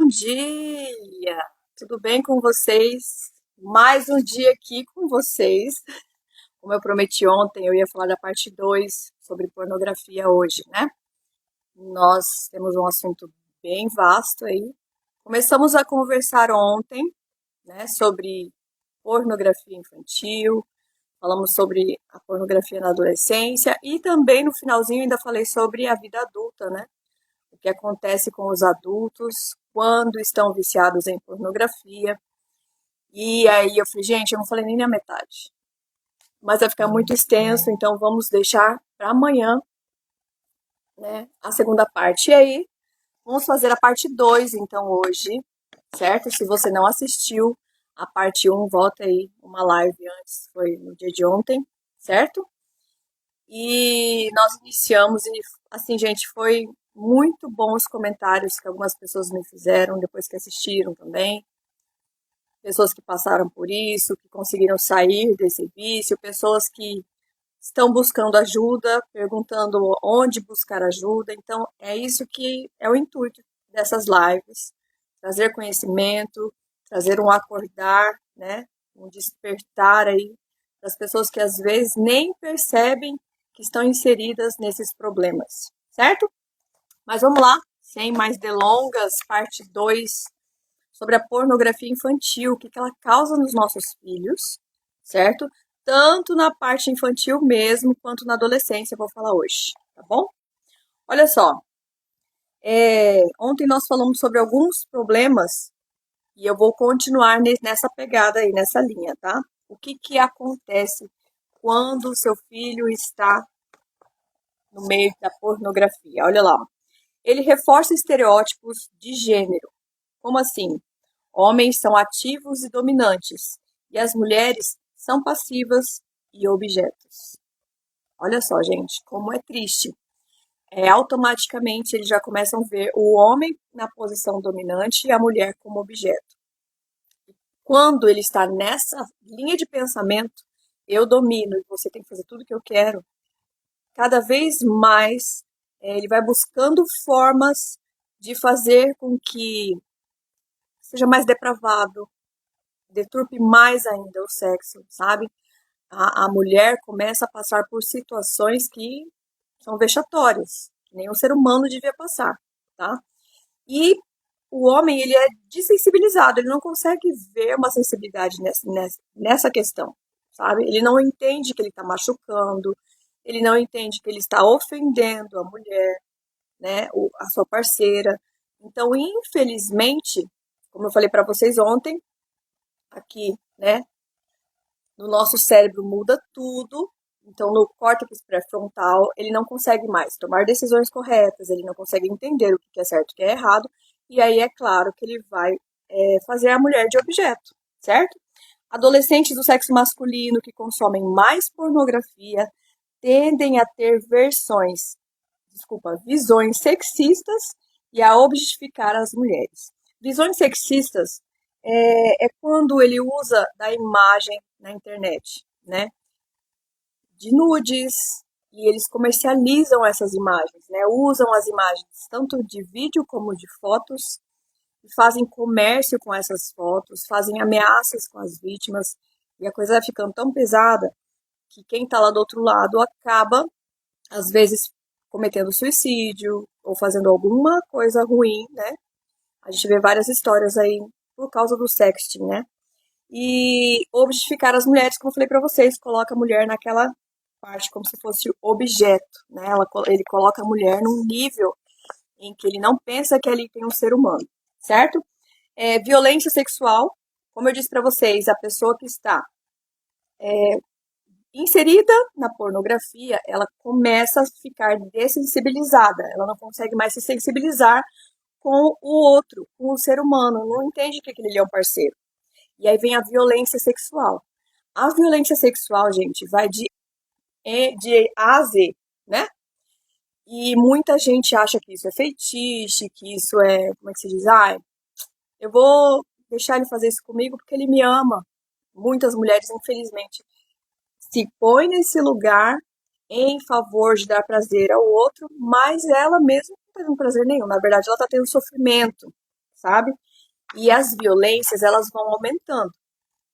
dia! Tudo bem com vocês? Mais um dia aqui com vocês. Como eu prometi ontem, eu ia falar da parte 2 sobre pornografia hoje, né? Nós temos um assunto bem vasto aí. Começamos a conversar ontem, né, sobre pornografia infantil, falamos sobre a pornografia na adolescência e também no finalzinho ainda falei sobre a vida adulta, né? O que acontece com os adultos quando estão viciados em pornografia. E aí eu falei, gente, eu não falei nem na metade. Mas vai ficar muito extenso, então vamos deixar para amanhã, né, a segunda parte. E aí, vamos fazer a parte 2 então hoje, certo? Se você não assistiu a parte um, volta aí uma live antes, foi no dia de ontem, certo? E nós iniciamos e, assim, gente, foi muito bom os comentários que algumas pessoas me fizeram depois que assistiram também. Pessoas que passaram por isso, que conseguiram sair desse vício, pessoas que estão buscando ajuda, perguntando onde buscar ajuda. Então, é isso que é o intuito dessas lives, trazer conhecimento, trazer um acordar, né, um despertar aí das pessoas que às vezes nem percebem que estão inseridas nesses problemas, certo? Mas vamos lá, sem mais delongas, parte 2 sobre a pornografia infantil, o que ela causa nos nossos filhos, certo? Tanto na parte infantil mesmo, quanto na adolescência, eu vou falar hoje, tá bom? Olha só, ontem nós falamos sobre alguns problemas e eu vou continuar nessa pegada aí, nessa linha, tá? O que acontece quando o seu filho está no meio da pornografia? Olha lá, ele reforça estereótipos de gênero. Como assim? Homens são ativos e dominantes, e as mulheres são passivas e objetos. Olha só, gente, como é triste. Automaticamente eles já começam a ver o homem na posição dominante e a mulher como objeto. Quando ele está nessa linha de pensamento, eu domino e você tem que fazer tudo o que eu quero, cada vez mais ele vai buscando formas de fazer com que seja mais depravado, deturpe mais ainda o sexo, sabe? A mulher começa a passar por situações que são vexatórias, que nenhum ser humano devia passar, tá? E o homem, ele é desensibilizado, ele não consegue ver uma sensibilidade nessa questão, sabe? Ele não entende que ele está machucando, ele não entende que ele está ofendendo a mulher, né, a sua parceira. Então, infelizmente, como eu falei para vocês ontem, aqui, né, no nosso cérebro muda tudo. Então, no córtex pré-frontal, ele não consegue mais tomar decisões corretas, ele não consegue entender o que é certo e o que é errado, e aí é claro que ele vai fazer a mulher de objeto, certo? Adolescentes do sexo masculino que consomem mais pornografia tendem a ter visões sexistas e a objetificar as mulheres. Visões sexistas é quando ele usa da imagem na internet, né? De nudes, e eles comercializam essas imagens, né? Usam as imagens tanto de vídeo como de fotos e fazem comércio com essas fotos, fazem ameaças com as vítimas, e a coisa vai ficando tão pesada que quem está lá do outro lado acaba, às vezes, cometendo suicídio ou fazendo alguma coisa ruim, né? A gente vê várias histórias aí por causa do sexting, né? E objetificar as mulheres, como eu falei para vocês, coloca a mulher naquela parte como se fosse objeto, né? Ele coloca a mulher num nível em que ele não pensa que ali tem um ser humano, certo? Violência sexual, como eu disse para vocês, a pessoa que está inserida na pornografia, ela começa a ficar dessensibilizada, ela não consegue mais se sensibilizar com o outro, com o ser humano, não entende que aquele é um parceiro. E aí vem a violência sexual. A violência sexual, gente, vai de A a Z, né? E muita gente acha que isso é feitiço, que isso é, como é que se diz? Eu vou deixar ele fazer isso comigo porque ele me ama. Muitas mulheres, infelizmente, se põem nesse lugar em favor de dar prazer ao outro, mas ela mesma não está tendo prazer nenhum. Na verdade, ela está tendo sofrimento, sabe? E as violências, elas vão aumentando.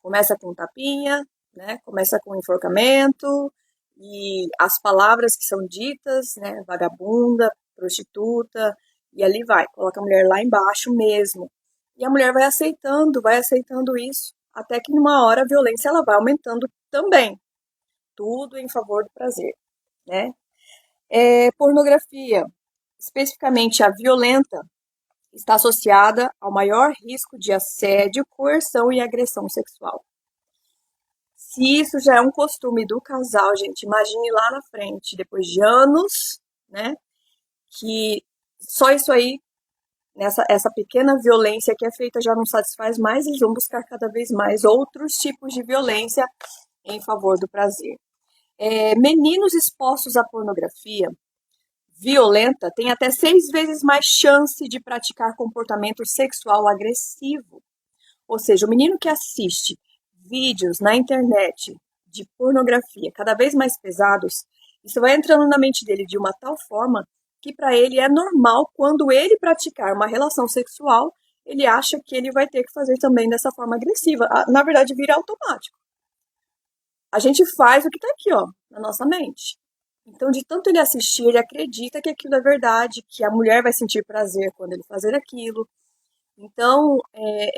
Começa com tapinha, né? Começa com enforcamento, e as palavras que são ditas, né? Vagabunda, prostituta, e ali vai, coloca a mulher lá embaixo mesmo. E a mulher vai aceitando isso, até que numa hora a violência ela vai aumentando também. Tudo em favor do prazer, né? Pornografia, especificamente a violenta, está associada ao maior risco de assédio, coerção e agressão sexual. Se isso já é um costume do casal, gente, imagine lá na frente, depois de anos, né, que só isso aí, essa pequena violência que é feita já não satisfaz mais, eles vão buscar cada vez mais outros tipos de violência em favor do prazer. Meninos expostos à pornografia violenta têm até 6 vezes mais chance de praticar comportamento sexual agressivo. Ou seja, o menino que assiste vídeos na internet de pornografia cada vez mais pesados, isso vai entrando na mente dele de uma tal forma que para ele é normal, quando ele praticar uma relação sexual, ele acha que ele vai ter que fazer também dessa forma agressiva. Na verdade, vira automático. A gente faz o que está aqui, ó, na nossa mente. Então, de tanto ele assistir, ele acredita que aquilo é verdade, que a mulher vai sentir prazer quando ele fazer aquilo. Então,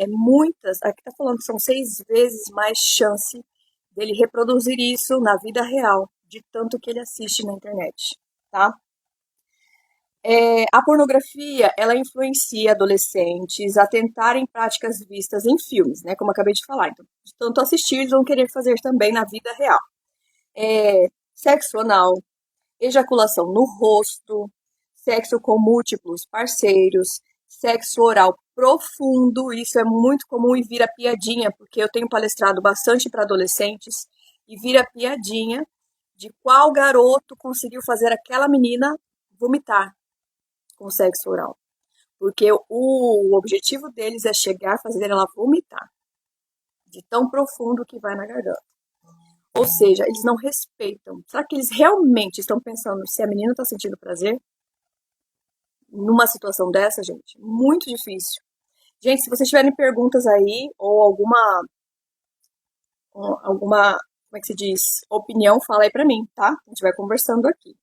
muitas, aqui está falando que são 6 vezes mais chance dele reproduzir isso na vida real, de tanto que ele assiste na internet, tá? A pornografia, ela influencia adolescentes a tentarem práticas vistas em filmes, né? Como eu acabei de falar. Então, de tanto assistir, eles vão querer fazer também na vida real. Sexo anal, ejaculação no rosto, sexo com múltiplos parceiros, sexo oral profundo, isso é muito comum e vira piadinha, porque eu tenho palestrado bastante para adolescentes, e vira piadinha de qual garoto conseguiu fazer aquela menina vomitar com sexo oral. Porque o objetivo deles é chegar a fazer ela vomitar, de tão profundo que vai na garganta. Ou seja, eles não respeitam. Será que eles realmente estão pensando se a menina está sentindo prazer? Numa situação dessa, gente, muito difícil. Gente, se vocês tiverem perguntas aí, ou alguma, como é que se diz, opinião, fala aí pra mim, tá? A gente vai conversando aqui.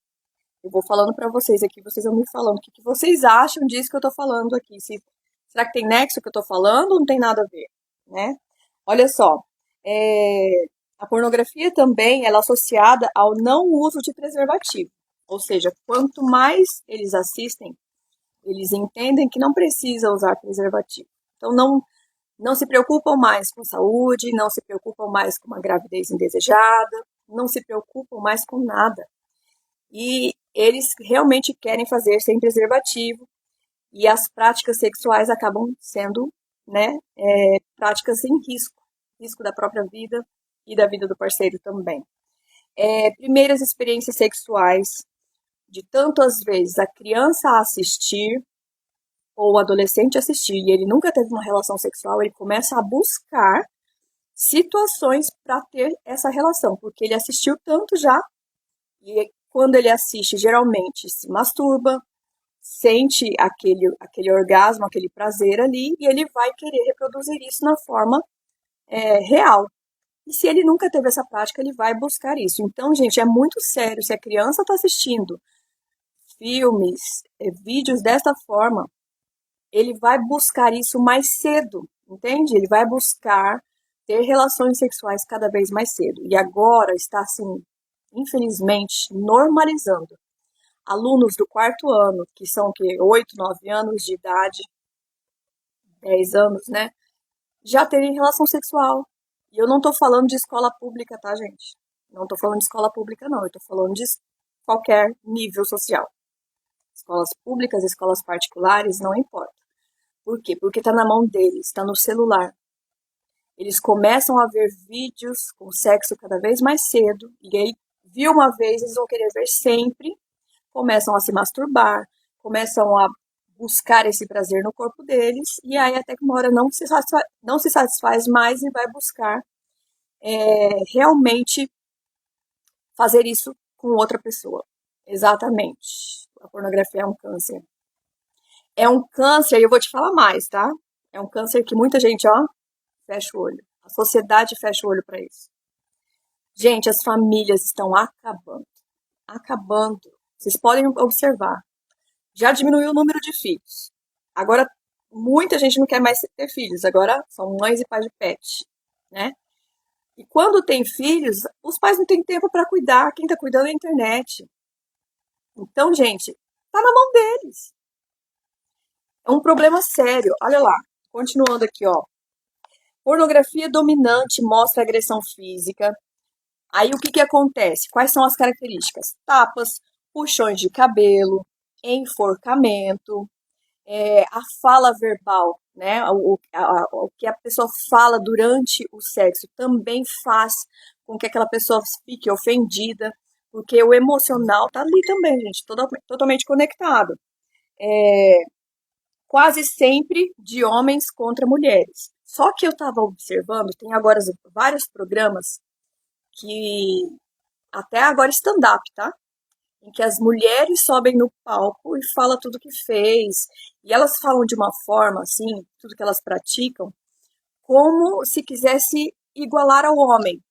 Eu vou falando pra vocês aqui, vocês vão me falando o que vocês acham disso que eu tô falando aqui. Será que tem nexo que eu tô falando ou não tem nada a ver, né? Olha só, a pornografia também ela é associada ao não uso de preservativo. Ou seja, quanto mais eles assistem, eles entendem que não precisa usar preservativo. Então, não se preocupam mais com saúde, não se preocupam mais com uma gravidez indesejada, não se preocupam mais com nada. E eles realmente querem fazer sem preservativo, e as práticas sexuais acabam sendo, né, práticas em risco da própria vida e da vida do parceiro também. Primeiras experiências sexuais, de tantas vezes a criança assistir, ou o adolescente assistir, e ele nunca teve uma relação sexual, ele começa a buscar situações para ter essa relação, porque ele assistiu tanto já, e quando ele assiste, geralmente se masturba, sente aquele orgasmo, aquele prazer ali, e ele vai querer reproduzir isso na forma real. E se ele nunca teve essa prática, ele vai buscar isso. Então, gente, é muito sério. Se a criança está assistindo filmes, vídeos desta forma, ele vai buscar isso mais cedo, entende? Ele vai buscar ter relações sexuais cada vez mais cedo. E agora está, assim, infelizmente, normalizando. Alunos do 4º ano, que são o quê? 8, 9 anos de idade, 10 anos, né? Já terem relação sexual. E eu não tô falando de escola pública, tá, gente? Não tô falando de escola pública, não. Eu tô falando de qualquer nível social. Escolas públicas, escolas particulares, não importa. Por quê? Porque está na mão deles, está no celular. Eles começam a ver vídeos com sexo cada vez mais cedo, e aí, viu uma vez, eles vão querer ver sempre, começam a se masturbar, começam a buscar esse prazer no corpo deles, e aí até que uma hora não se satisfaz mais e vai buscar realmente fazer isso com outra pessoa. Exatamente. A pornografia é um câncer. É um câncer, e eu vou te falar mais, tá? É um câncer que muita gente, ó, fecha o olho. A sociedade fecha o olho para isso. Gente, as famílias estão acabando. Acabando. Vocês podem observar. Já diminuiu o número de filhos. Agora, muita gente não quer mais ter filhos. Agora são mães e pais de pet, né? E quando tem filhos, os pais não têm tempo para cuidar. Quem está cuidando é a internet. Então, gente, tá na mão deles. É um problema sério. Olha lá, continuando aqui, ó. Pornografia dominante mostra agressão física. Aí o que que acontece? Quais são as características? Tapas, puxões de cabelo, enforcamento, a fala verbal, né? O que a pessoa fala durante o sexo também faz com que aquela pessoa fique ofendida, porque o emocional tá ali também, gente, totalmente conectado. Quase sempre de homens contra mulheres. Só que eu estava observando, tem agora vários programas que até agora stand-up, tá? Em que as mulheres sobem no palco e falam tudo que fez. E elas falam de uma forma, assim, tudo que elas praticam, como se quisesse igualar ao homem.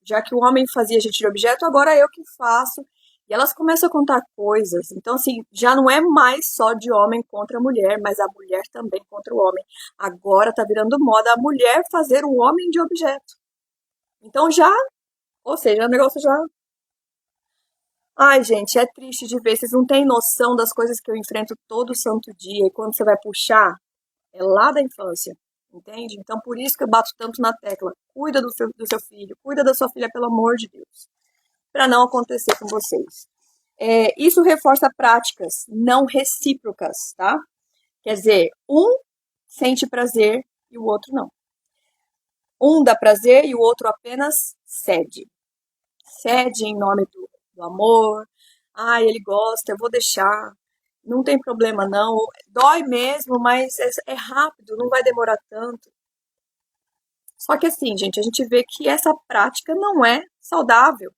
Já que o homem fazia gente de objeto, agora eu que faço. E elas começam a contar coisas. Então, assim, já não é mais só de homem contra a mulher, mas a mulher também contra o homem. Agora tá virando moda a mulher fazer o homem de objeto. Então já, ou seja, o negócio já. Ai, gente, é triste de ver. Vocês não têm noção das coisas que eu enfrento todo santo dia. E quando você vai puxar, é lá da infância. Entende? Então, por isso que eu bato tanto na tecla. Cuida do seu filho, cuida da sua filha, pelo amor de Deus. Para não acontecer com vocês. Isso reforça práticas não recíprocas, tá? Quer dizer, um sente prazer e o outro não. Um dá prazer e o outro apenas cede. Cede em nome do amor. Ah, ele gosta, eu vou deixar. Não tem problema não. Dói mesmo, mas é rápido, não vai demorar tanto. Só que assim, gente, a gente vê que essa prática não é saudável.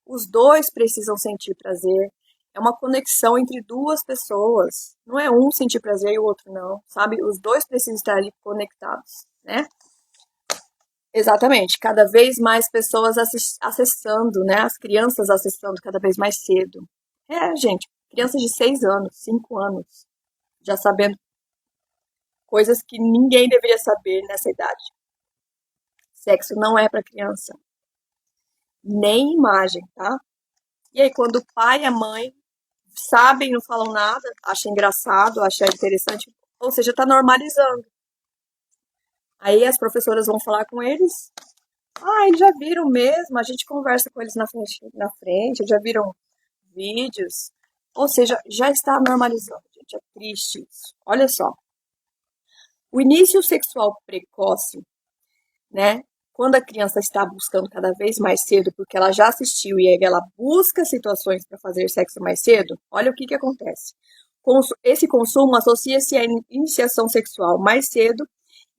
Os dois precisam sentir prazer. É uma conexão entre duas pessoas. Não é um sentir prazer e o outro não, sabe? Os dois precisam estar ali conectados, né? Exatamente. Cada vez mais pessoas acessando, né? As crianças acessando cada vez mais cedo. Gente, crianças de 6 anos, 5 anos, já sabendo coisas que ninguém deveria saber nessa idade. Sexo não é para criança, nem imagem, tá? E aí, quando o pai e a mãe sabem, não falam nada, acham engraçado, acham interessante, ou seja, está normalizando. Aí as professoras vão falar com eles. Ah, eles já viram mesmo, a gente conversa com eles na frente, já viram vídeos. Ou seja, já está normalizando, gente. É triste isso. Olha só. O início sexual precoce, né? Quando a criança está buscando cada vez mais cedo, porque ela já assistiu e aí ela busca situações para fazer sexo mais cedo, olha o que que acontece. Esse consumo associa-se à iniciação sexual mais cedo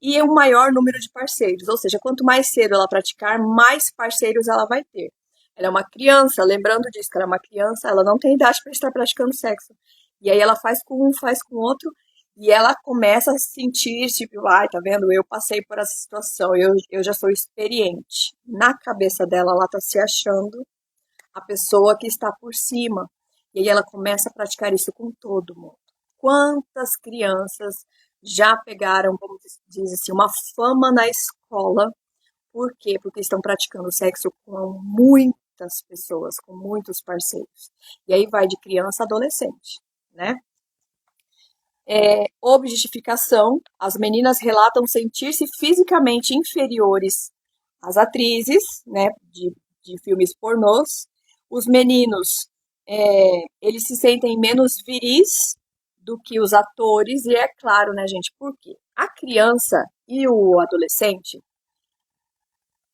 e um maior número de parceiros, ou seja, quanto mais cedo ela praticar, mais parceiros ela vai ter. Ela é uma criança, lembrando disso, que ela é uma criança, ela não tem idade para estar praticando sexo. E aí ela faz com um, faz com outro, e ela começa a se sentir, tipo, ai, tá vendo? Eu passei por essa situação, eu já sou experiente. Na cabeça dela, ela tá se achando a pessoa que está por cima. E aí ela começa a praticar isso com todo mundo. Quantas crianças já pegaram, como diz assim, uma fama na escola? Por quê? Porque estão praticando sexo com muitas pessoas, com muitos parceiros. E aí vai de criança a adolescente, né? Objetificação. As meninas relatam sentir-se fisicamente inferiores às atrizes, né, de filmes pornôs. Os meninos, eles se sentem menos viris do que os atores, e é claro, né, gente, por quê? A criança e o adolescente,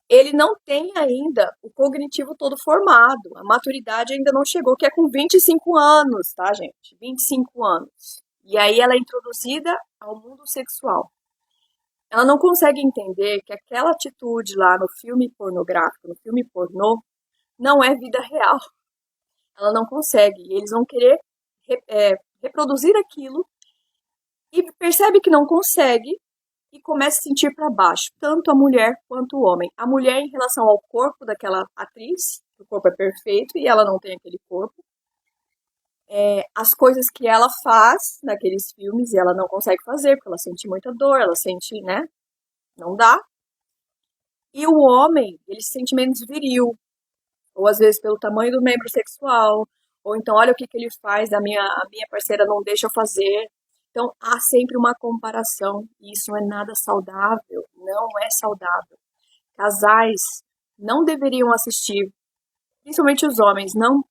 ele não tem ainda o cognitivo todo formado, a maturidade ainda não chegou, que é com 25 anos, tá, gente? 25 anos. E aí ela é introduzida ao mundo sexual. Ela não consegue entender que aquela atitude lá no filme pornográfico, no filme pornô, não é vida real. Ela não consegue. E eles vão querer reproduzir aquilo e percebe que não consegue e começa a sentir para baixo, tanto a mulher quanto o homem. A mulher em relação ao corpo daquela atriz, o corpo é perfeito e ela não tem aquele corpo. As coisas que ela faz naqueles filmes e ela não consegue fazer, porque ela sente muita dor, ela sente, né? Não dá. E o homem, ele se sente menos viril, ou às vezes pelo tamanho do membro sexual, ou então olha o que ele faz, a minha parceira não deixa eu fazer. Então há sempre uma comparação, e isso não é nada saudável, não é saudável. Casais não deveriam assistir, principalmente os homens, não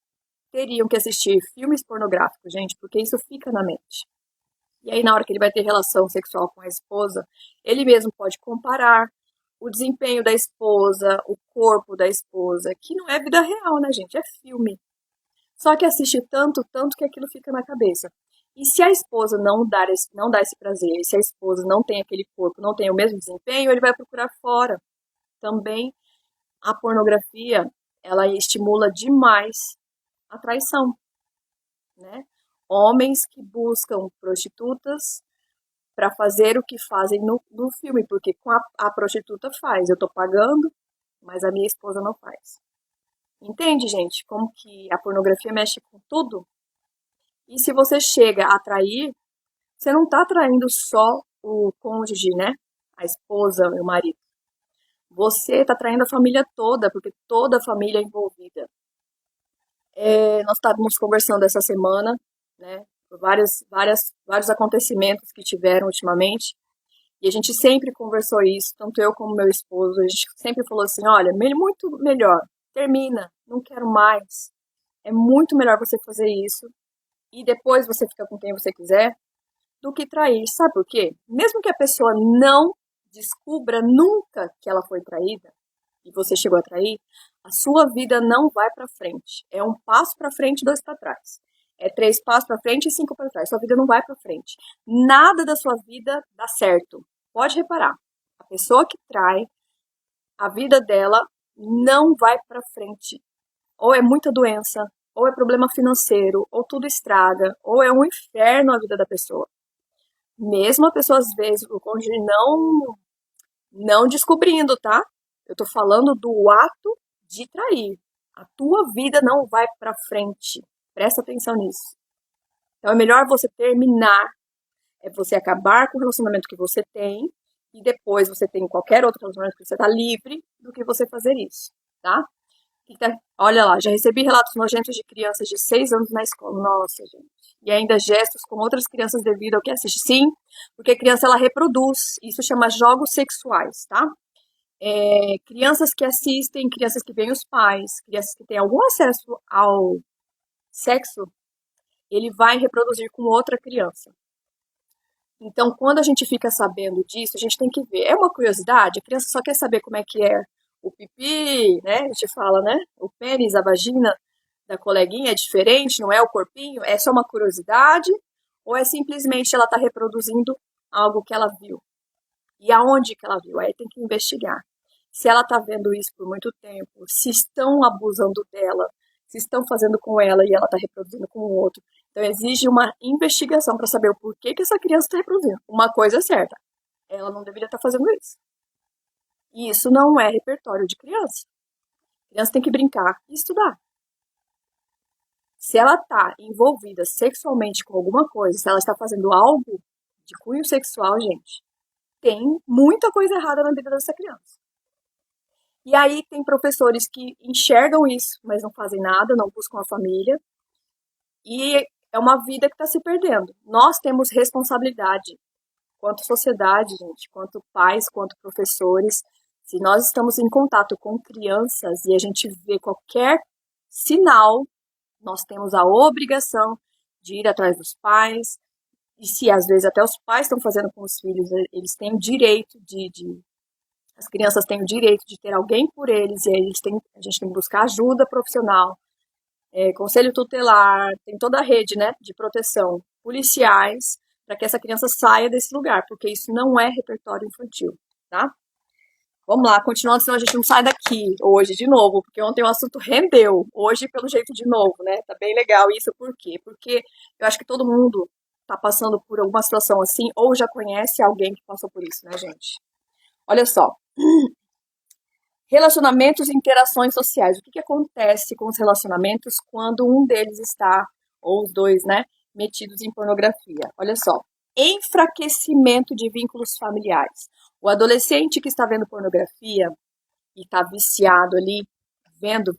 teriam que assistir filmes pornográficos, gente, porque isso fica na mente. E aí, na hora que ele vai ter relação sexual com a esposa, ele mesmo pode comparar o desempenho da esposa, o corpo da esposa, que não é vida real, né, gente? É filme. Só que assiste tanto, tanto que aquilo fica na cabeça. E se a esposa não dá esse prazer, e se a esposa não tem aquele corpo, não tem o mesmo desempenho, ele vai procurar fora. Também a pornografia, ela estimula demais a traição, né? Homens que buscam prostitutas para fazer o que fazem no filme, porque com a prostituta faz, eu tô pagando, mas a minha esposa não faz. Entende, gente, como que a pornografia mexe com tudo? E se você chega a trair, você não tá traindo só o cônjuge, né? A esposa, o marido. Você tá traindo a família toda, porque toda a família é envolvida. Nós estávamos conversando essa semana, né? Por vários acontecimentos que tiveram ultimamente. E a gente sempre conversou isso, tanto eu como meu esposo. A gente sempre falou assim: olha, muito melhor, termina, não quero mais. É muito melhor você fazer isso e depois você fica com quem você quiser do que trair. Sabe por quê? Mesmo que a pessoa não descubra nunca que ela foi traída e você chegou a trair, a sua vida não vai para frente. É um passo para frente, dois para trás. É 3 passos para frente e 5 para trás. Sua vida não vai para frente. Nada da sua vida dá certo. Pode reparar. A pessoa que trai, a vida dela não vai para frente. Ou é muita doença, ou é problema financeiro, ou tudo estraga, ou é um inferno a vida da pessoa. Mesmo a pessoa, às vezes, o cônjuge não descobrindo, tá? Eu tô falando do ato de trair. A tua vida não vai para frente. Presta atenção nisso. Então é melhor você terminar, é você acabar com o relacionamento que você tem e depois você tem qualquer outro relacionamento que você tá livre do que você fazer isso, tá? Olha lá, já recebi relatos nojentos de crianças de 6 anos na escola. Nossa, gente. E ainda gestos com outras crianças devido ao que assiste. Sim, porque a criança ela reproduz. Isso chama jogos sexuais, tá? Crianças que assistem, crianças que veem os pais, crianças que têm algum acesso ao sexo, ele vai reproduzir com outra criança. Então, quando a gente fica sabendo disso, a gente tem que ver. É uma curiosidade, a criança só quer saber como é que é o pipi, né? A gente fala, né? O pênis, a vagina da coleguinha é diferente, não é o corpinho? É só uma curiosidade? Ou é simplesmente ela está reproduzindo algo que ela viu? E aonde que ela viu? Aí tem que investigar. Se ela está vendo isso por muito tempo, se estão abusando dela, se estão fazendo com ela e ela está reproduzindo com o outro. Então exige uma investigação para saber o porquê que essa criança está reproduzindo. Uma coisa é certa, ela não deveria estar fazendo isso. E isso não é repertório de criança. A criança tem que brincar e estudar. Se ela está envolvida sexualmente com alguma coisa, se ela está fazendo algo de cunho sexual, gente, tem muita coisa errada na vida dessa criança. E aí tem professores que enxergam isso, mas não fazem nada, não buscam a família. E é uma vida que está se perdendo. Nós temos responsabilidade, quanto sociedade, gente, quanto pais, quanto professores. Se nós estamos em contato com crianças e a gente vê qualquer sinal, nós temos a obrigação de ir atrás dos pais. E se às vezes até os pais estão fazendo com os filhos, eles têm o direito as crianças têm o direito de ter alguém por eles, e aí a gente tem que buscar ajuda profissional, conselho tutelar, tem toda a rede, né, de proteção, policiais, para que essa criança saia desse lugar, porque isso não é repertório infantil, tá? Vamos lá, continuando, senão a gente não sai daqui hoje de novo, porque ontem o assunto rendeu, hoje pelo jeito de novo, né? Tá bem legal isso, por quê? Porque eu acho que todo mundo tá passando por alguma situação assim, ou já conhece alguém que passou por isso, né, gente? Olha só. Relacionamentos e interações sociais. O que acontece com os relacionamentos quando um deles está, ou os dois, né, metidos em pornografia? Olha só. Enfraquecimento de vínculos familiares. O adolescente que está vendo pornografia e está viciado ali, vendo,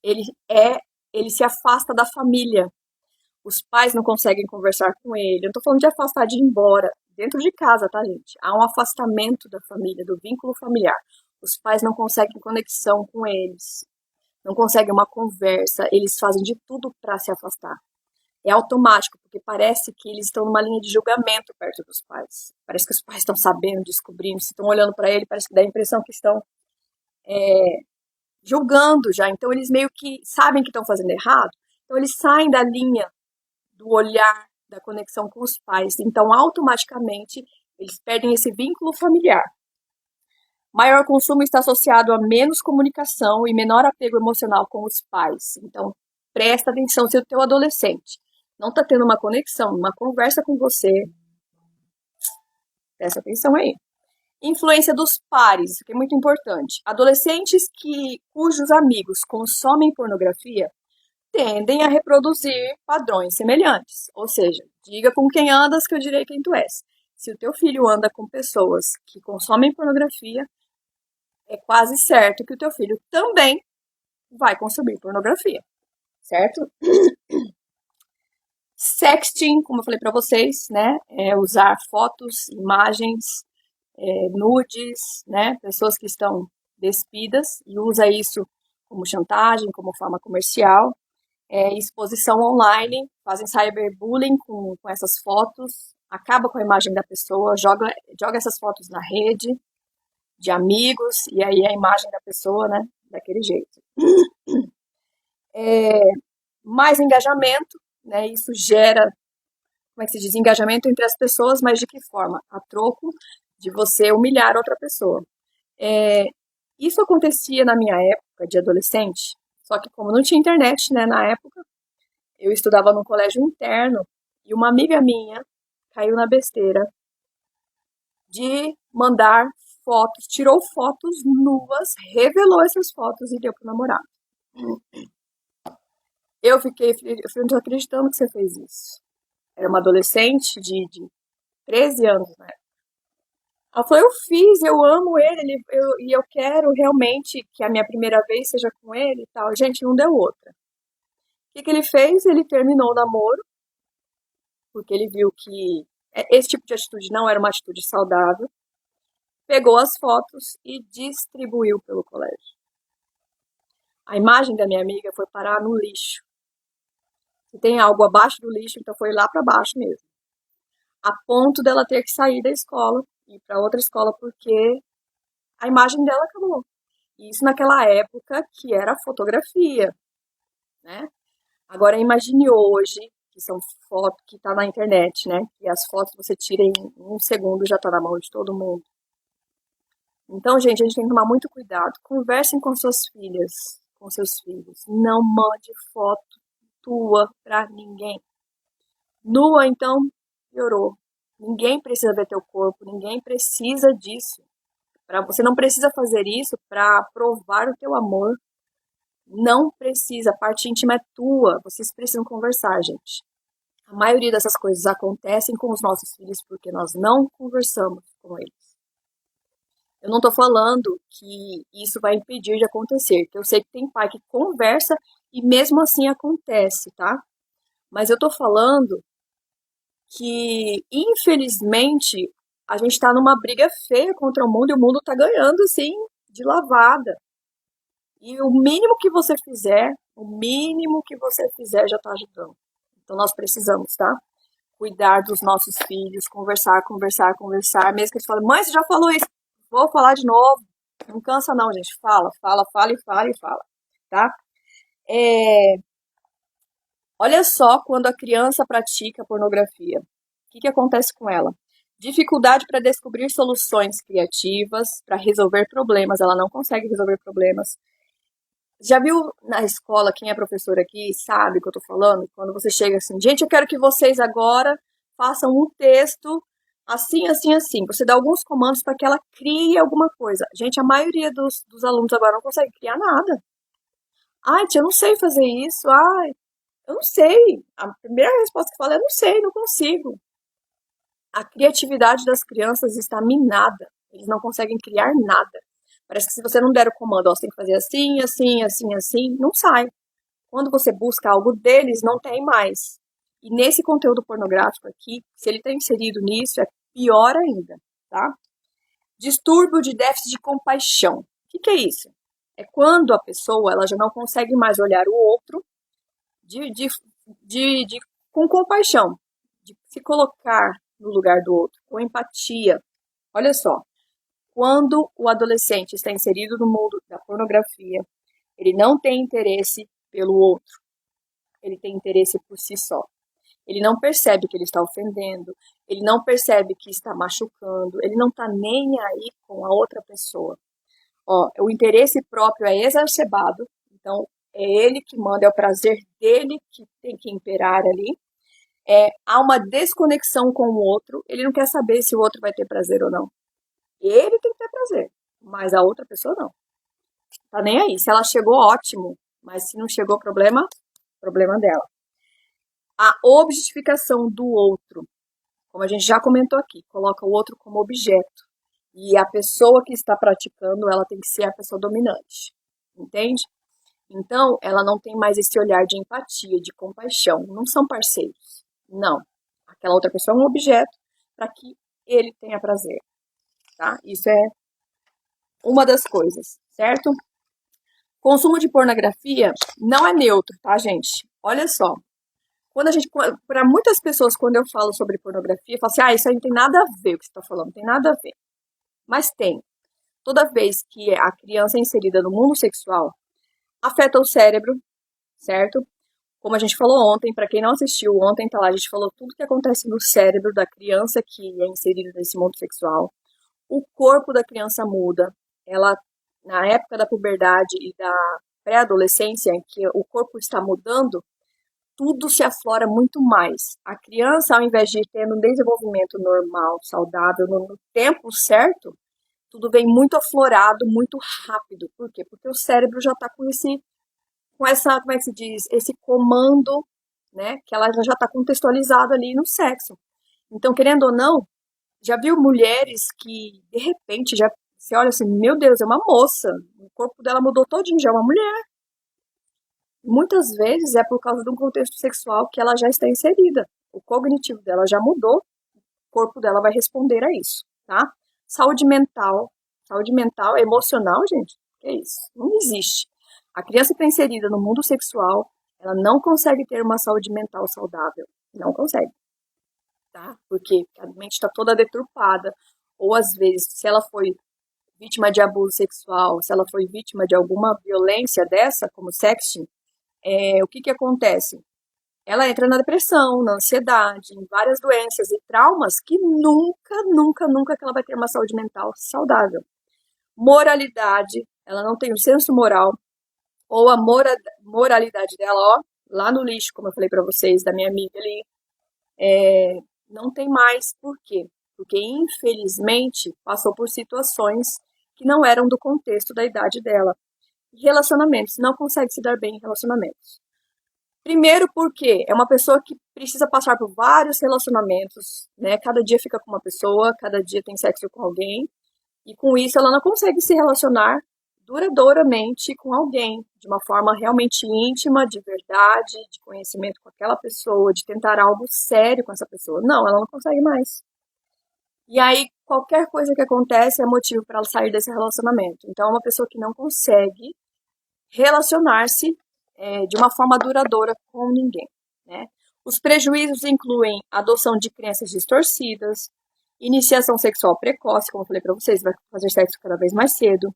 ele se afasta da família. Os pais não conseguem conversar com ele. Eu não tô falando de afastar de ir embora. Dentro de casa, tá, gente? Há um afastamento da família, do vínculo familiar. Os pais não conseguem conexão com eles. Não conseguem uma conversa. Eles fazem de tudo para se afastar. É automático, porque parece que eles estão numa linha de julgamento perto dos pais. Parece que os pais estão sabendo, descobrindo, se estão olhando para ele, parece que dá a impressão que estão julgando já. Então eles meio que sabem que estão fazendo errado. Então eles saem da linha do olhar, da conexão com os pais. Então, automaticamente, eles perdem esse vínculo familiar. Maior consumo está associado a menos comunicação e menor apego emocional com os pais. Então, presta atenção, se o teu adolescente não está tendo uma conexão, uma conversa com você, presta atenção aí. Influência dos pares, isso que é muito importante. Adolescentes cujos amigos consomem pornografia tendem a reproduzir padrões semelhantes. Ou seja, diga com quem andas que eu direi quem tu és. Se o teu filho anda com pessoas que consomem pornografia, é quase certo que o teu filho também vai consumir pornografia, certo? Sexting, como eu falei para vocês, né, é usar fotos, imagens, nudes, né, pessoas que estão despidas e usa isso como chantagem, como forma comercial. Exposição online, fazem cyberbullying com essas fotos, acaba com a imagem da pessoa, joga essas fotos na rede de amigos, e aí a imagem da pessoa, né, daquele jeito. Mais engajamento, né, isso gera, como é que se diz, engajamento entre as pessoas, mas de que forma? A troco de você humilhar outra pessoa. Isso acontecia na minha época de adolescente, só que como não tinha internet, né, na época, eu estudava num colégio interno e uma amiga minha caiu na besteira de mandar fotos, tirou fotos nuas, revelou essas fotos e deu pro namorado. Eu não tô acreditando que você fez isso. Era uma adolescente de 13 anos, né? Ela falou, eu fiz, eu amo ele, e eu quero realmente que a minha primeira vez seja com ele e tal. Gente, não deu outra. O que ele fez? Ele terminou o namoro, porque ele viu que esse tipo de atitude não era uma atitude saudável, pegou as fotos e distribuiu pelo colégio. A imagem da minha amiga foi parar no lixo. Se tem algo abaixo do lixo, então foi lá para baixo mesmo. A ponto dela ter que sair da escola e ir para outra escola porque a imagem dela acabou. Isso naquela época que era fotografia, né? Agora imagine hoje, que são fotos que tá na internet, né? Que as fotos você tira em um segundo já tá na mão de todo mundo. Então, gente, a gente tem que tomar muito cuidado. Conversem com suas filhas, com seus filhos. Não mande foto tua pra ninguém. Nua, então, piorou. Ninguém precisa ver teu corpo, ninguém precisa disso. Você não precisa fazer isso para provar o teu amor. Não precisa, a parte íntima é tua. Vocês precisam conversar, gente. A maioria dessas coisas acontecem com os nossos filhos porque nós não conversamos com eles. Eu não tô falando que isso vai impedir de acontecer, que eu sei que tem pai que conversa e mesmo assim acontece, tá? Mas eu tô falando que, infelizmente, a gente tá numa briga feia contra o mundo e o mundo tá ganhando, assim, de lavada. E o mínimo que você fizer, já tá ajudando. Então nós precisamos, tá? Cuidar dos nossos filhos, conversar, mesmo que eles falem, mãe, você já falou isso, vou falar de novo. Não cansa não, gente, fala, tá? Olha só quando a criança pratica pornografia. O que acontece com ela? Dificuldade para descobrir soluções criativas, para resolver problemas, ela não consegue resolver problemas. Já viu na escola, quem é professor aqui sabe o que eu tô falando? Quando você chega assim, gente, eu quero que vocês agora façam um texto assim, assim, assim. Você dá alguns comandos para que ela crie alguma coisa. Gente, a maioria dos alunos agora não consegue criar nada. Ai, tia, eu não sei fazer isso. Ai, eu não sei. A primeira resposta que fala é: eu não sei, não consigo. A criatividade das crianças está minada. Eles não conseguem criar nada. Parece que se você não der o comando, ó, você tem que fazer assim, assim, assim, assim, não sai. Quando você busca algo deles, não tem mais. E nesse conteúdo pornográfico aqui, se ele está inserido nisso, é pior ainda, tá? Distúrbio de déficit de compaixão. O que é isso? É quando a pessoa ela já não consegue mais olhar o outro de, de, com compaixão, de se colocar no lugar do outro, com empatia. Olha só, quando o adolescente está inserido no mundo da pornografia, ele não tem interesse pelo outro, ele tem interesse por si só. Ele não percebe que ele está ofendendo, ele não percebe que está machucando, ele não está nem aí com a outra pessoa. Ó, o interesse próprio é exacerbado, então é ele que manda, é o prazer dele que tem que imperar ali. Há uma desconexão com o outro, ele não quer saber se o outro vai ter prazer ou não. Ele tem que ter prazer, mas a outra pessoa não. Tá nem aí. Se ela chegou, ótimo, mas se não chegou, problema dela. A objetificação do outro, como a gente já comentou aqui, coloca o outro como objeto. E a pessoa que está praticando, ela tem que ser a pessoa dominante. Entende? Então, ela não tem mais esse olhar de empatia, de compaixão. Não são parceiros. Não. Aquela outra pessoa é um objeto para que ele tenha prazer. Tá? Isso é uma das coisas, certo? Consumo de pornografia não é neutro, tá, gente? Olha só. Para muitas pessoas, quando eu falo sobre pornografia, eu falo assim: ah, isso aí não tem nada a ver o que você está falando, não tem nada a ver. Mas tem. Toda vez que a criança é inserida no mundo sexual, afeta o cérebro, certo? Como a gente falou ontem, para quem não assistiu ontem, tá lá, a gente falou tudo que acontece no cérebro da criança que é inserida nesse mundo sexual. O corpo da criança muda. Ela, na época da puberdade e da pré-adolescência, em que o corpo está mudando, tudo se aflora muito mais. A criança, ao invés de ter um desenvolvimento normal, saudável, no tempo certo, tudo vem muito aflorado, muito rápido. Por quê? Porque o cérebro já está com essa, como é que se diz, esse comando, né, que ela já está contextualizada ali no sexo. Então, querendo ou não, já viu mulheres que, de repente, já você olha assim, meu Deus, é uma moça, o corpo dela mudou todinho, já é uma mulher. Muitas vezes é por causa de um contexto sexual que ela já está inserida. O cognitivo dela já mudou, o corpo dela vai responder a isso, tá? Saúde mental, emocional, gente, que é isso? Não existe. A criança que está inserida no mundo sexual, ela não consegue ter uma saúde mental saudável. Não consegue, tá? Porque a mente está toda deturpada. Ou às vezes, se ela foi vítima de abuso sexual, se ela foi vítima de alguma violência dessa, como sexting, o que acontece? Ela entra na depressão, na ansiedade, em várias doenças e traumas que nunca, nunca, nunca que ela vai ter uma saúde mental saudável. Moralidade, ela não tem o senso moral, ou a moralidade dela, ó, lá no lixo, como eu falei para vocês, da minha amiga ali, não tem mais. Por quê? Porque, infelizmente, passou por situações que não eram do contexto da idade dela. Relacionamentos, não consegue se dar bem em relacionamentos. Primeiro porque é uma pessoa que precisa passar por vários relacionamentos, né? Cada dia fica com uma pessoa, cada dia tem sexo com alguém, e com isso ela não consegue se relacionar duradouramente com alguém, de uma forma realmente íntima, de verdade, de conhecimento com aquela pessoa, de tentar algo sério com essa pessoa. Não, ela não consegue mais. E aí, qualquer coisa que acontece é motivo para ela sair desse relacionamento. Então, é uma pessoa que não consegue relacionar-se de uma forma duradoura com ninguém, né? Os prejuízos incluem adoção de crenças distorcidas, iniciação sexual precoce, como eu falei para vocês, vai fazer sexo cada vez mais cedo,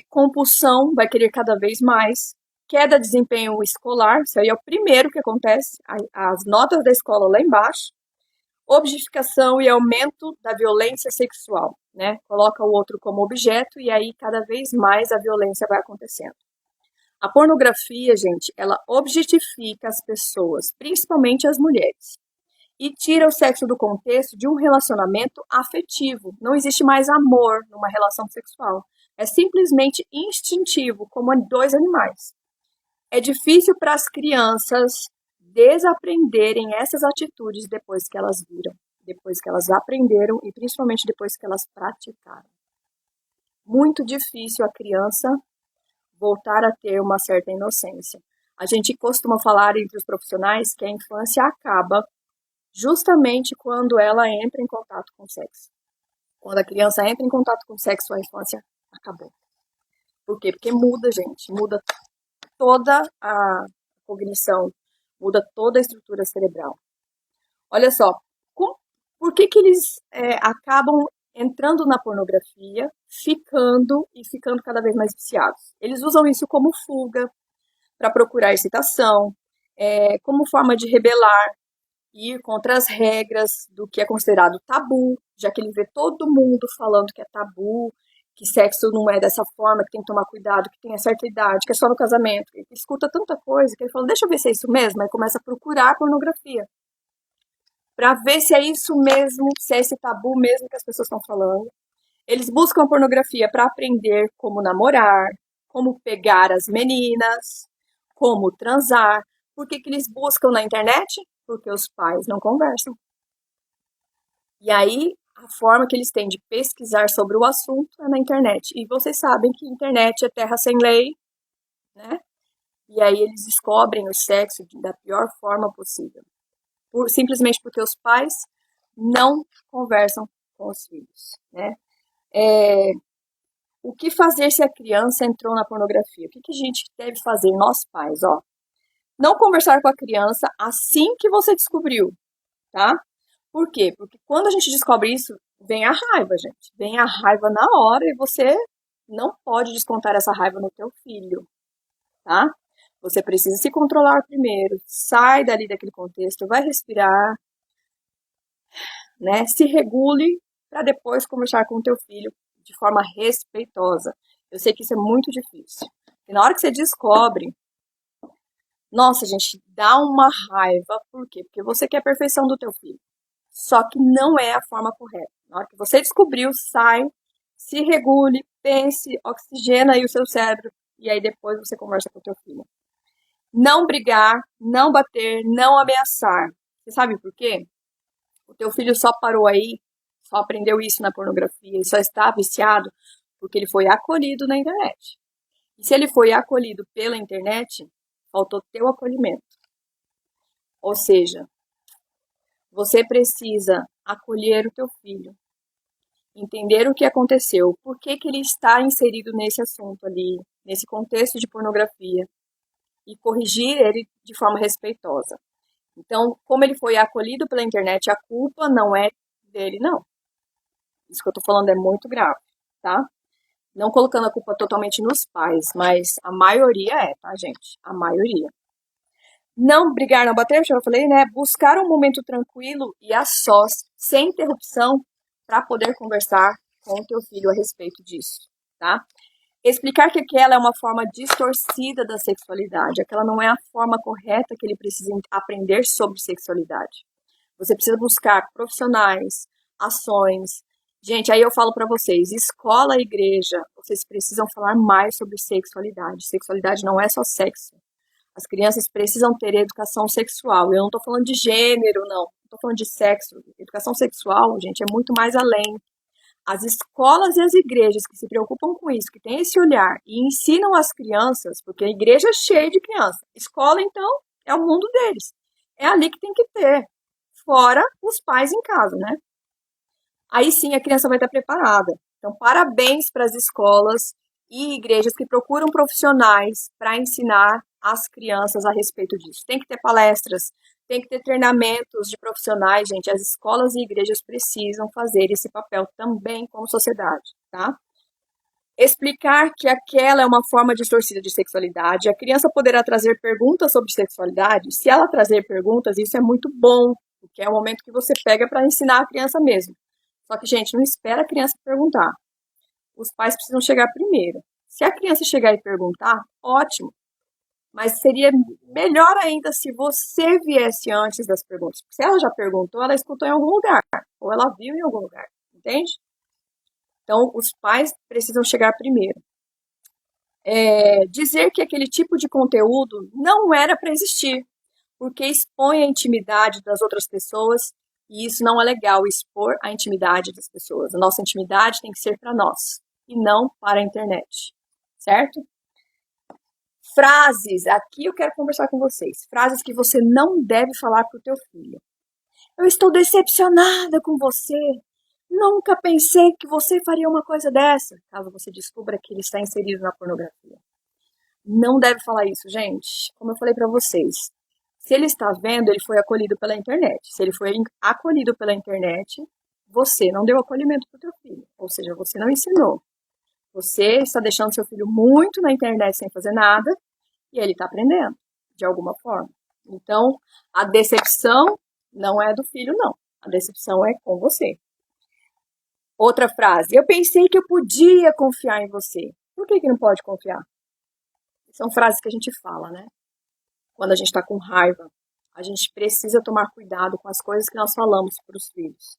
compulsão, vai querer cada vez mais, queda de desempenho escolar, isso aí é o primeiro que acontece, as notas da escola lá embaixo, objetificação e aumento da violência sexual, né? Coloca o outro como objeto e aí cada vez mais a violência vai acontecendo. A pornografia, gente, ela objetifica as pessoas, principalmente as mulheres. e tira o sexo do contexto de um relacionamento afetivo. Não existe mais amor numa relação sexual. É simplesmente instintivo, como dois animais. É difícil para as crianças desaprenderem essas atitudes depois que elas viram, depois que elas aprenderam e principalmente depois que elas praticaram. Muito difícil a criança voltar a ter uma certa inocência. A gente costuma falar entre os profissionais que a infância acaba justamente quando ela entra em contato com o sexo. Quando a criança entra em contato com o sexo, a infância acabou. Por quê? Porque muda, gente. Muda toda a cognição, muda toda a estrutura cerebral. Olha só, por que eles acabam entrando na pornografia, ficando cada vez mais viciados? Eles usam isso como fuga, para procurar excitação, como forma de rebelar, ir contra as regras do que é considerado tabu, já que ele vê todo mundo falando que é tabu, que sexo não é dessa forma, que tem que tomar cuidado, que tem a certa idade, que é só no casamento. Ele escuta tanta coisa que ele fala, deixa eu ver se é isso mesmo, aí começa a procurar pornografia, para ver se é isso mesmo, se é esse tabu mesmo que as pessoas estão falando. Eles buscam a pornografia para aprender como namorar, como pegar as meninas, como transar. Por que eles buscam na internet? Porque os pais não conversam. E aí, a forma que eles têm de pesquisar sobre o assunto é na internet. E vocês sabem que a internet é terra sem lei, né? E aí eles descobrem o sexo da pior forma possível. Simplesmente porque os pais não conversam com os filhos, né? O que fazer se a criança entrou na pornografia? O que a gente deve fazer, nós pais, ó? Não conversar com a criança assim que você descobriu, tá? Por quê? Porque quando a gente descobre isso, vem a raiva, gente. Vem a raiva na hora e você não pode descontar essa raiva no teu filho, tá? Você precisa se controlar primeiro, sai dali daquele contexto, vai respirar, né? Se regule para depois conversar com o teu filho de forma respeitosa. Eu sei que isso é muito difícil. E na hora que você descobre, nossa, gente, dá uma raiva. Por quê? Porque você quer a perfeição do teu filho. Só que não é a forma correta. Na hora que você descobriu, sai, se regule, pense, oxigena aí o seu cérebro e aí depois você conversa com o teu filho. Não brigar, não bater, não ameaçar. Você sabe por quê? O teu filho só parou aí, só aprendeu isso na pornografia, ele só está viciado porque ele foi acolhido na internet. E se ele foi acolhido pela internet, faltou teu acolhimento. Ou seja, você precisa acolher o teu filho, entender o que aconteceu, por que ele está inserido nesse assunto ali, nesse contexto de pornografia, e corrigir ele de forma respeitosa. Então, como ele foi acolhido pela internet, a culpa não é dele, não. Isso que eu tô falando é muito grave, tá? Não colocando a culpa totalmente nos pais, mas a maioria tá, gente? A maioria. Não brigar, não bater, já falei, né? Buscar um momento tranquilo e a sós, sem interrupção, para poder conversar com o teu filho a respeito disso, tá? Explicar que aquela é uma forma distorcida da sexualidade, aquela não é a forma correta que ele precisa aprender sobre sexualidade. Você precisa buscar profissionais, ações. Gente, aí eu falo para vocês, escola e igreja, vocês precisam falar mais sobre sexualidade. Sexualidade não é só sexo. As crianças precisam ter educação sexual. Eu não estou falando de gênero, não. Estou falando de sexo. Educação sexual, gente, é muito mais além. As escolas e as igrejas que se preocupam com isso, que têm esse olhar e ensinam as crianças, porque a igreja é cheia de crianças. Escola, então, é o mundo deles. É ali que tem que ter. Fora os pais em casa, né? Aí sim a criança vai estar preparada. Então, parabéns para as escolas e igrejas que procuram profissionais para ensinar as crianças a respeito disso. Tem que ter palestras, tem que ter treinamentos de profissionais, gente. As escolas e igrejas precisam fazer esse papel também como sociedade, tá? Explicar que aquela é uma forma distorcida de sexualidade. A criança poderá trazer perguntas sobre sexualidade. Se ela trazer perguntas, isso é muito bom, porque é o momento que você pega para ensinar a criança mesmo. Só que, gente, não espera a criança perguntar. Os pais precisam chegar primeiro. Se a criança chegar e perguntar, ótimo. Mas seria melhor ainda se você viesse antes das perguntas. Se ela já perguntou, ela escutou em algum lugar, ou ela viu em algum lugar, entende? Então, os pais precisam chegar primeiro. Dizer que aquele tipo de conteúdo não era para existir, porque expõe a intimidade das outras pessoas e isso não é legal, expor a intimidade das pessoas. A nossa intimidade tem que ser para nós e não para a internet, certo? Frases, aqui eu quero conversar com vocês. Frases que você não deve falar para o teu filho. Eu estou decepcionada com você. Nunca pensei que você faria uma coisa dessa, caso você descubra que ele está inserido na pornografia. Não deve falar isso, gente. Como eu falei para vocês, se ele está vendo, ele foi acolhido pela internet. Se ele foi acolhido pela internet, você não deu acolhimento para o teu filho. Ou seja, você não ensinou. Você está deixando seu filho muito na internet sem fazer nada e ele está aprendendo, de alguma forma. Então, a decepção não é do filho, não. A decepção é com você. Outra frase. Eu pensei que eu podia confiar em você. Por que não pode confiar? São frases que a gente fala, né? Quando a gente está com raiva. A gente precisa tomar cuidado com as coisas que nós falamos para os filhos.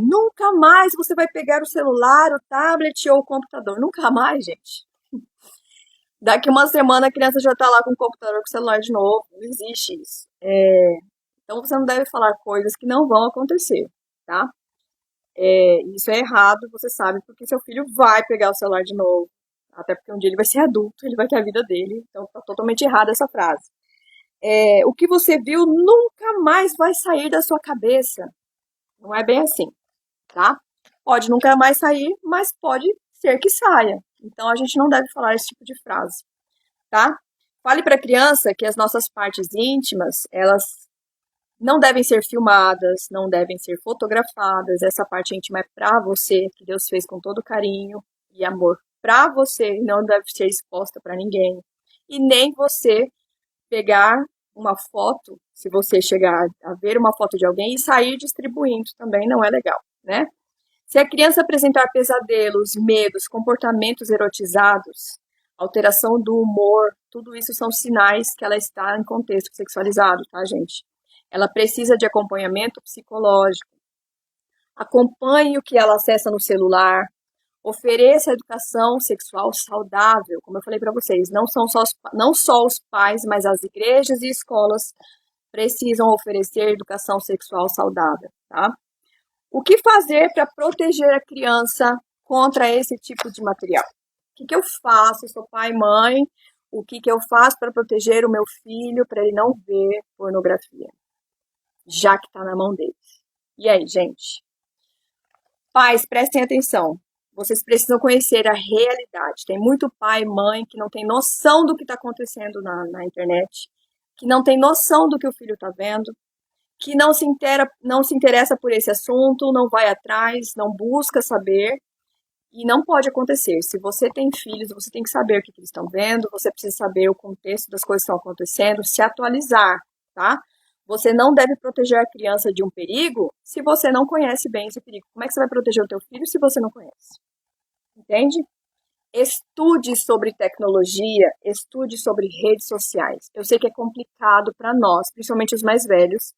Nunca mais você vai pegar o celular, o tablet ou o computador. Nunca mais, gente. Daqui uma semana a criança já está lá com o computador, com o celular de novo. Não existe isso. Então você não deve falar coisas que não vão acontecer, tá? Isso é errado, você sabe, porque seu filho vai pegar o celular de novo. Até porque um dia ele vai ser adulto, ele vai ter a vida dele. Então está totalmente errada essa frase. O que você viu nunca mais vai sair da sua cabeça. Não é bem assim, tá? Pode nunca mais sair, mas pode ser que saia. Então a gente não deve falar esse tipo de frase, tá? Fale para a criança que as nossas partes íntimas, elas não devem ser filmadas, não devem ser fotografadas. Essa parte íntima é para você, que Deus fez com todo carinho e amor para você, e não deve ser exposta para ninguém. E nem você pegar uma foto, se você chegar a ver uma foto de alguém e sair distribuindo, também não é legal, né? Se a criança apresentar pesadelos, medos, comportamentos erotizados, alteração do humor, tudo isso são sinais que ela está em contexto sexualizado, tá, gente? Ela precisa de acompanhamento psicológico. Acompanhe o que ela acessa no celular. Ofereça educação sexual saudável, como eu falei para vocês, não só os pais, mas as igrejas e escolas precisam oferecer educação sexual saudável, tá? O que fazer para proteger a criança contra esse tipo de material? O que eu faço? Eu sou pai e mãe. O que eu faço para proteger o meu filho, para ele não ver pornografia? Já que está na mão deles. E aí, gente? Pais, prestem atenção. Vocês precisam conhecer a realidade. Tem muito pai e mãe que não tem noção do que está acontecendo na internet, que não tem noção do que o filho está vendo, que não se interessa por esse assunto, não vai atrás, não busca saber. E não pode acontecer. Se você tem filhos, você tem que saber o que eles estão vendo, você precisa saber o contexto das coisas que estão acontecendo, se atualizar, tá? Você não deve proteger a criança de um perigo se você não conhece bem esse perigo. Como é que você vai proteger o teu filho se você não conhece? Entende? Estude sobre tecnologia, estude sobre redes sociais. Eu sei que é complicado para nós, principalmente os mais velhos,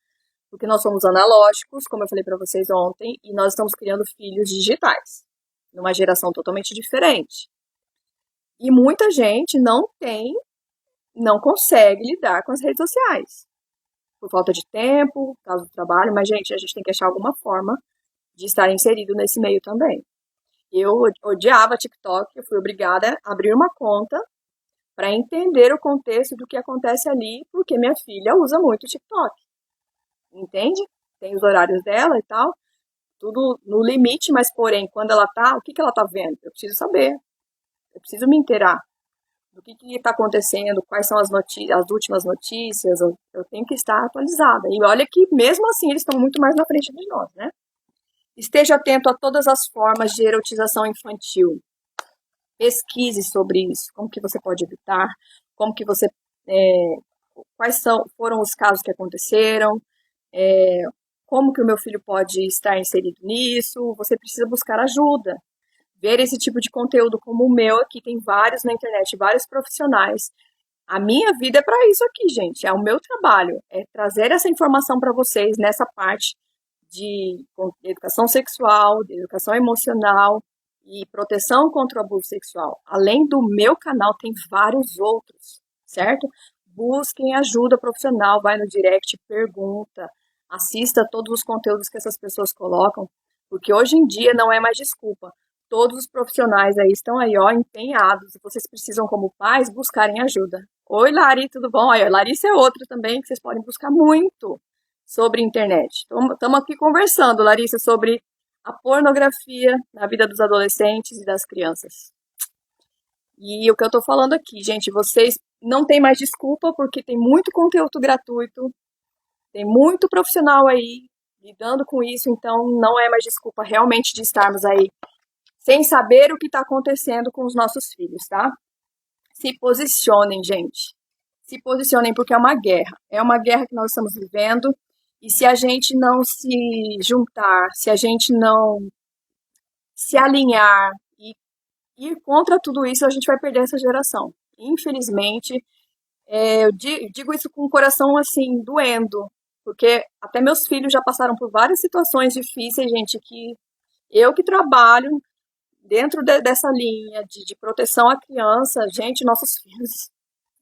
porque nós somos analógicos, como eu falei para vocês ontem, e nós estamos criando filhos digitais, numa geração totalmente diferente. E muita gente não consegue lidar com as redes sociais. Por falta de tempo, por causa do trabalho, mas, gente, a gente tem que achar alguma forma de estar inserido nesse meio também. Eu odiava TikTok, eu fui obrigada a abrir uma conta para entender o contexto do que acontece ali, porque minha filha usa muito TikTok. Entende? Tem os horários dela e tal, tudo no limite, mas porém, quando ela tá, o que ela tá vendo? Eu preciso saber. Eu preciso me inteirar do que está acontecendo, quais são as últimas notícias, eu tenho que estar atualizada. E olha que mesmo assim eles estão muito mais na frente de nós, né? Esteja atento a todas as formas de erotização infantil. Pesquise sobre isso, como que você pode evitar, como que você, foram os casos que aconteceram, como que o meu filho pode estar inserido nisso. Você precisa buscar ajuda. Ver esse tipo de conteúdo como o meu aqui, tem vários na internet, vários profissionais A minha vida é para isso aqui, gente. É o meu trabalho, é trazer essa informação para vocês nessa parte de educação sexual, de educação emocional e proteção contra o abuso sexual. Além do meu canal, tem vários outros, certo? Busquem ajuda profissional, vai no direct, pergunta, assista todos os conteúdos que essas pessoas colocam, porque hoje em dia não é mais desculpa. Todos os profissionais aí estão aí, ó, empenhados, e vocês precisam, como pais, buscarem ajuda. Oi, Lari, tudo bom? Aí, Larissa é outra também que vocês podem buscar muito sobre internet. Estamos aqui conversando, Larissa, sobre a pornografia na vida dos adolescentes e das crianças. E o que eu estou falando aqui, gente, vocês não têm mais desculpa porque tem muito conteúdo gratuito, tem muito profissional aí lidando com isso, então não é mais desculpa realmente de estarmos aí sem saber o que está acontecendo com os nossos filhos, tá? Se posicionem, gente. Se posicionem porque é uma guerra. É uma guerra que nós estamos vivendo. E se a gente não se juntar, se a gente não se alinhar e ir contra tudo isso, a gente vai perder essa geração. Infelizmente, eu digo isso com o coração, assim, doendo. Porque até meus filhos já passaram por várias situações difíceis, gente, que eu que trabalho dentro dessa linha de proteção à criança, gente, nossos filhos,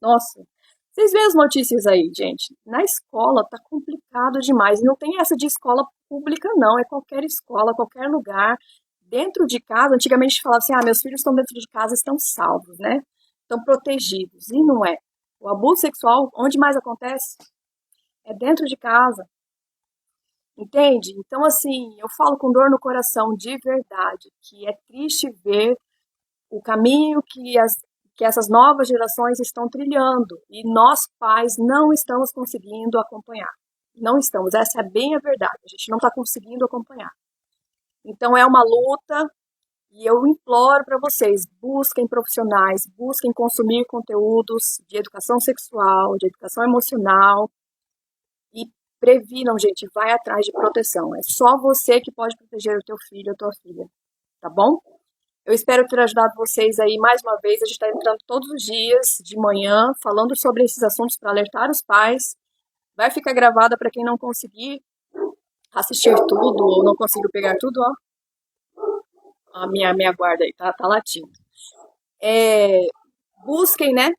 nossa, vocês veem as notícias aí, gente, na escola tá complicado demais, e não tem essa de escola pública não, é qualquer escola, qualquer lugar, dentro de casa, antigamente a gente falava assim, meus filhos estão dentro de casa, estão salvos, né, estão protegidos, e não é. O abuso sexual, onde mais acontece? É dentro de casa. Entende? Então, assim, eu falo com dor no coração, de verdade, que é triste ver o caminho que essas novas gerações estão trilhando e nós, pais, não estamos conseguindo acompanhar. Não estamos, essa é bem a verdade, a gente não está conseguindo acompanhar. Então, é uma luta e eu imploro para vocês, busquem profissionais, busquem consumir conteúdos de educação sexual, de educação emocional, e previnam, gente, vai atrás de proteção. É só você que pode proteger o teu filho, a tua filha, tá bom? Eu espero ter ajudado vocês aí mais uma vez. A gente está entrando todos os dias de manhã, falando sobre esses assuntos para alertar os pais. Vai ficar gravada para quem não conseguir assistir tudo ou não conseguiu pegar tudo, ó. A minha guarda aí tá latindo. Busquem, né?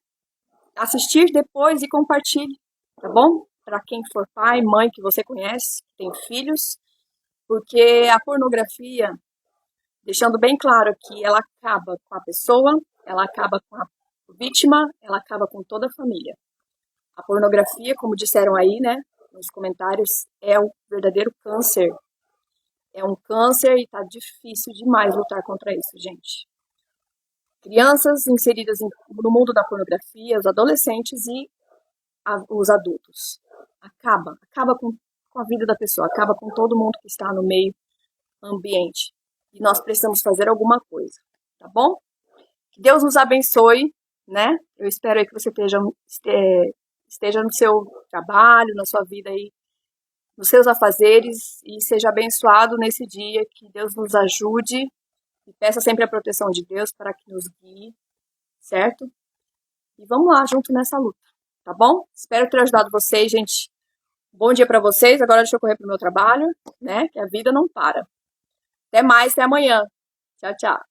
Assistir depois e compartilhe, tá bom? Para quem for pai, mãe que você conhece, que tem filhos, porque a pornografia, deixando bem claro que ela acaba com a pessoa, ela acaba com a vítima, ela acaba com toda a família. A pornografia, como disseram aí, né, nos comentários, é o verdadeiro câncer. É um câncer e tá difícil demais lutar contra isso, gente. Crianças inseridas no mundo da pornografia, os adolescentes e os adultos. Acaba com a vida da pessoa, acaba com todo mundo que está no meio ambiente. E nós precisamos fazer alguma coisa, tá bom? Que Deus nos abençoe, né? Eu espero aí que você esteja no seu trabalho, na sua vida aí, nos seus afazeres e seja abençoado nesse dia, que Deus nos ajude e peça sempre a proteção de Deus para que nos guie, certo? E vamos lá, junto nessa luta, tá bom? Espero ter ajudado vocês, gente. Bom dia para vocês. Agora deixa eu correr pro meu trabalho, né? Que a vida não para. Até mais, até amanhã. Tchau, tchau.